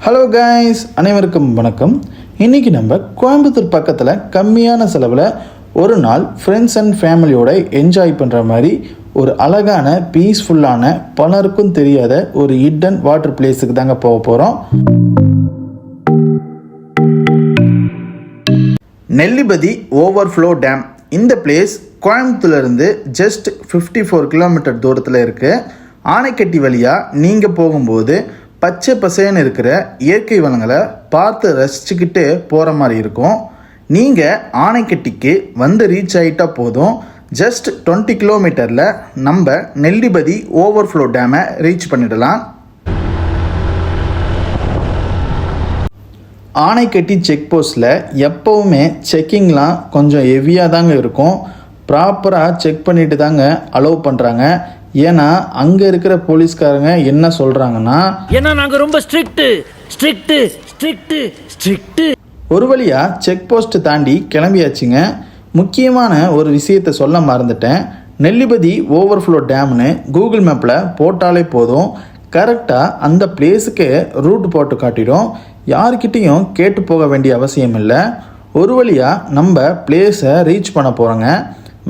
Hello guys, அனைவருக்கும் வணக்கம். இன்றைக்கி நம்ம கோயம்புத்தூர் பக்கத்தில் கம்மியான செலவில் ஒரு நாள் ஃப்ரெண்ட்ஸ் அண்ட் ஃபேமிலியோட என்ஜாய் பண்ணுற மாதிரி ஒரு அழகான பீஸ்ஃபுல்லான பலருக்கும் தெரியாத ஒரு ஹிடன் வாட்டர் பிளேஸுக்கு தாங்க போக போகிறோம். நெல்லிபதி ஓவர்ஃப்ளோ டேம். இந்த பிளேஸ் கோயம்புத்தூர்லேருந்து ஜஸ்ட் 54 கிலோமீட்டர் தூரத்தில் இருக்குது. ஆனைக்கட்டி வழியாக நீங்கள் போகும்போது பச்சை பசேன்னு இருக்கிற இயற்கை வளங்களை பார்த்து ரசிச்சுக்கிட்டு போகிற மாதிரி இருக்கும். நீங்கள் ஆனைக்கட்டிக்கு வந்து ரீச் ஆகிட்டா போதும், ஜஸ்ட் 20 கிலோமீட்டரில் நம்ம நெல்லிபதி ஓவர்ஃப்ளோ டேமை ரீச் பண்ணிடலாம். ஆனைக்கட்டி செக் போஸ்ட்டில் எப்போவுமே செக்கிங்லாம் கொஞ்சம் ஹெவியாக தாங்க இருக்கும். ப்ராப்பராக செக் பண்ணிட்டு தாங்க அலோவ் பண்ணுறாங்க. ஏன்னா அங்கே இருக்கிற போலீஸ்காரங்க என்ன சொல்கிறாங்கன்னா, ஏன்னா நாங்கள் ரொம்ப ஸ்ட்ரிக்ட்டு. ஒரு வழியாக செக் போஸ்ட்டு தாண்டி கிளம்பியாச்சுங்க. முக்கியமான ஒரு விஷயத்தை சொல்ல மறந்துட்டேன். நெல்லிபதி ஓவர்ஃப்ளோ டேம்னு கூகுள் மேப்பில் போட்டாலே போதும், கரெக்டாக அந்த பிளேஸுக்கு ரூட் போட்டு காட்டிடும். யாருக்கிட்டேயும் கேட்டு போக வேண்டிய அவசியம் இல்லை. ஒரு வழியாக நம்ம பிளேஸை ரீச் பண்ண போகிறோங்க.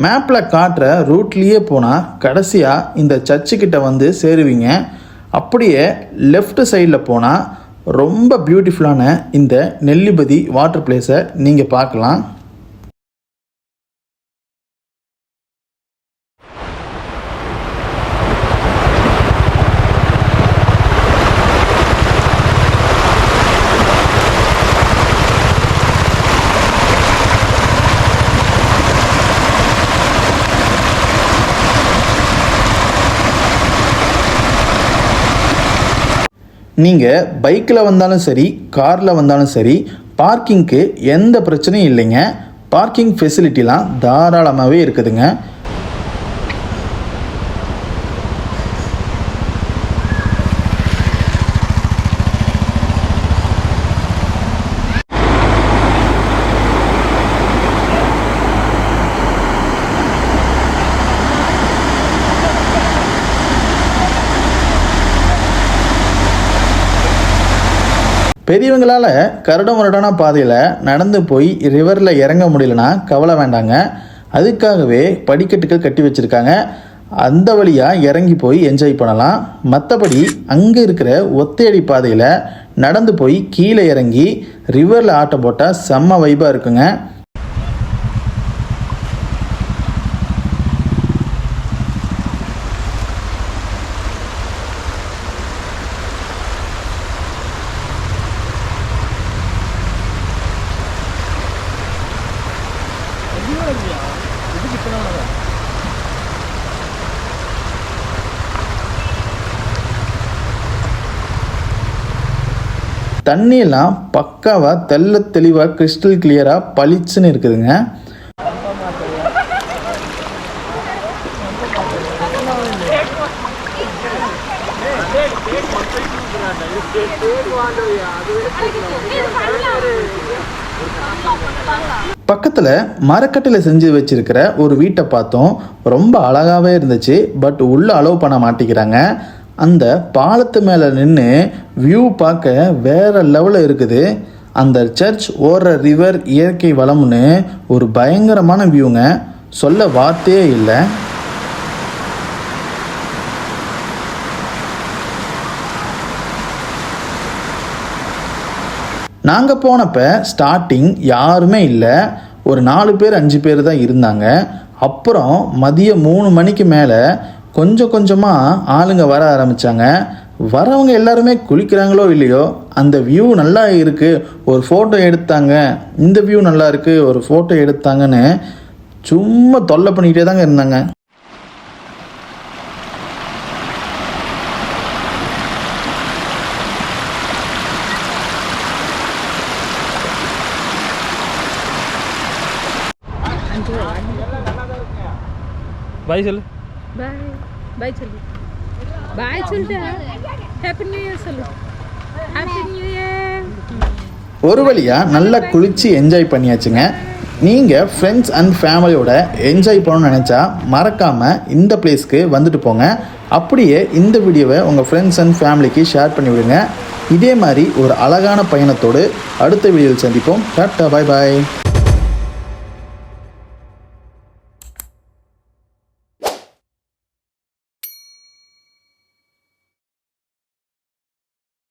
மேப்பில் காட்டுற ரூட்லேயே போனால் கடைசியாக இந்த சர்ச்சுக்கிட்ட வந்து சேருவீங்க. அப்படியே லெஃப்ட் சைடில் போனால் ரொம்ப பியூட்டிஃபுல்லான இந்த நெல்லிபதி வாட்டர் பிளேஸை நீங்கள் பார்க்கலாம். நீங்கள் பைக்கில் வந்தாலும் சரி, காரில் வந்தாலும் சரி, பார்க்கிங்க்கு எந்த பிரச்சனையும் இல்லைங்க. பார்க்கிங் ஃபெசிலிட்டிலாம் தாராளமாகவே இருக்குதுங்க. பெரியவங்களால் கரடுமுரடான பாதையில் நடந்து போய் ரிவரில் இறங்க முடியலன்னா கவலை வேண்டாங்க. அதுக்காகவே படிக்கட்டுகள் கட்டி வச்சுருக்காங்க. அந்த வழியாக இறங்கி போய் என்ஜாய் பண்ணலாம். மற்றபடி அங்கே இருக்கிற ஒத்தையடி பாதையில் நடந்து போய் கீழே இறங்கி ரிவரில் ஆட்டம் போட்டால் செம்ம வைப்பாக இருக்குங்க. தண்ணியெல்லாம் பக்காவாக தெல்ல தெளிவாக கிறிஸ்டல் கிளியராக பளிச்சுன்னு இருக்குதுங்க. பக்கத்தில் மரக்கட்டையில் செஞ்சு வச்சிருக்கிற ஒரு வீட்டை பார்த்தோம். ரொம்ப அழகாகவே இருந்துச்சு. பட் உள்ளே அலோவ் பண்ண மாட்டேங்கிறாங்க. அந்த பாலத்து மேலே நின்று வியூ பார்க்க வேறு லெவலில் இருக்குது. அந்த சர்ச் ஓடுற ரிவர் இயற்கை வளம்னு ஒரு பயங்கரமான வியூங்க, சொல்ல வார்த்தையே இல்லை. நாங்கள் போனப்போ ஸ்டார்டிங் யாருமே இல்லை. ஒரு 4 பேர் 5 பேர் தான் இருந்தாங்க. அப்புறம் மதியம் 3 மணிக்கு மேலே கொஞ்சம் கொஞ்சமாக ஆளுங்க வர ஆரம்பித்தாங்க. வரவங்க எல்லாருமே குளிக்கிறாங்களோ இல்லையோ, அந்த வியூ நல்லா இருக்குது, ஒரு ஃபோட்டோ எடுத்தாங்க, இந்த வியூ நல்லா இருக்குது, ஒரு ஃபோட்டோ எடுத்தாங்கன்னு சும்மா தொல்லை பண்ணிக்கிட்டே தாங்க இருந்தாங்க. பாய் சொல்லு. பாய் சொல்லு. பாய் சொல்லிட்டு ஹாப்பி நியூ இயர் சொல்லு. Happy new year. ஒரு வழியாக நல்லா குளித்து என்ஜாய் பண்ணியாச்சுங்க. நீங்கள் ஃப்ரெண்ட்ஸ் அண்ட் ஃபேமிலியோட என்ஜாய் பண்ணணும்னு நினச்சா மறக்காமல் இந்த பிளேஸ்க்கு வந்துட்டு போங்க. அப்படியே இந்த வீடியோவை உங்கள் ஃப்ரெண்ட்ஸ் அண்ட் ஃபேமிலிக்கு ஷேர் பண்ணிவிடுங்க. இதே மாதிரி ஒரு அழகான பயணத்தோடு அடுத்த வீடியோவில் சந்திப்போம். டாட்டா, பாய் பாய்.